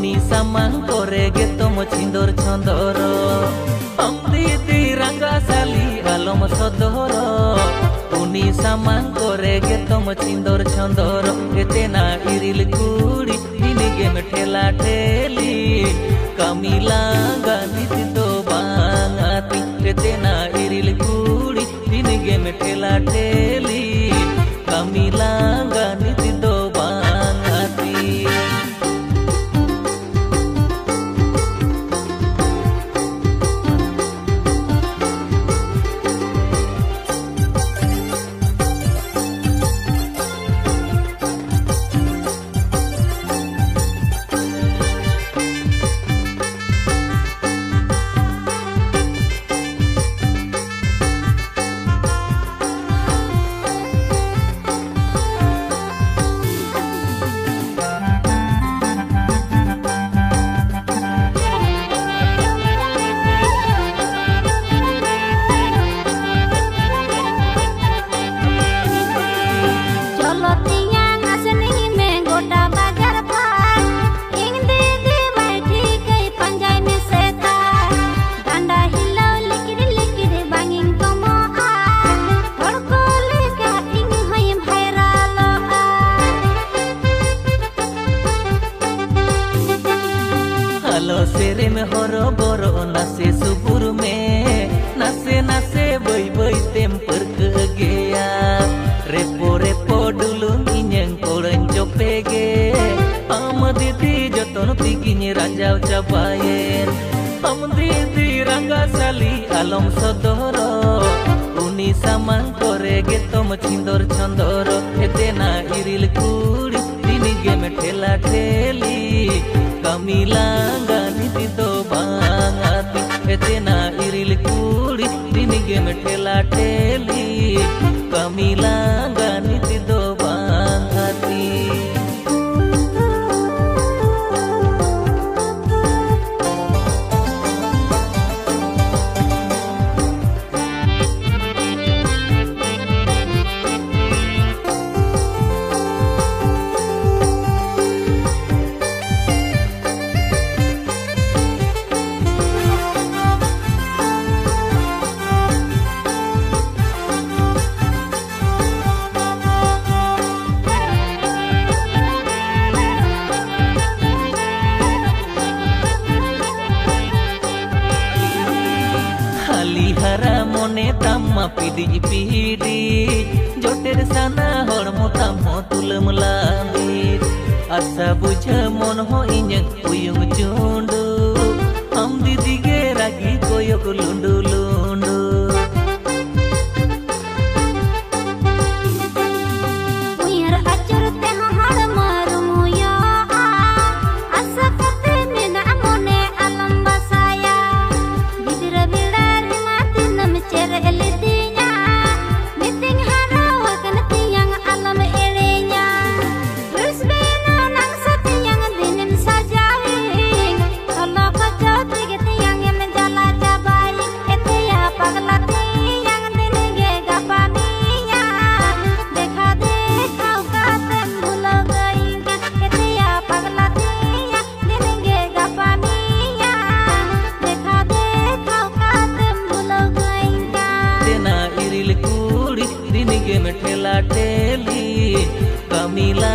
उनी सामान करे गे तुम छिंदोर छंदोर हम दीदी रंगा साली आलम सदोर उनी सामान करे गे तुम छिंदोर छंदोर एतेना इरिल कुड़ी दिनगे में ठेला ठेली कमिला गानित तो बांगाती एतेना इरिल कुड़ी दिनगे में ठेला ठेली कमिला गानित तो बांगाती। सेरे में हरो बोरो नासे सुबुर में नासे नासे बई बई तेम परक गया रेपो रेपो डुलुंग इnyang कोड़न चोपेगे हम दीदी जतन पिगिन राजाव चाबायेन हम दीदी रंगा साली आलम सदोर उनी सामान करेगे तुम छिंदोर छंदोर एतेना इरिल कुड़ी दिनगे में ठेला ठेली कमिला गानित तो बांगाती एतेना इरिल कुड़ी दिनगे में ठेला ठेली कमिला गानित तो बांगाती। हरा मोने तम्मा पीडी पीडी जोटेर साना हड़मो तम्मो तुलम लामीर आशा बुझा मन हो इnyang उयुंग चुंडू हम दीदी गे रागी कोयक लुंडू लुंडू दिनगे में ठेला ठेली कमिला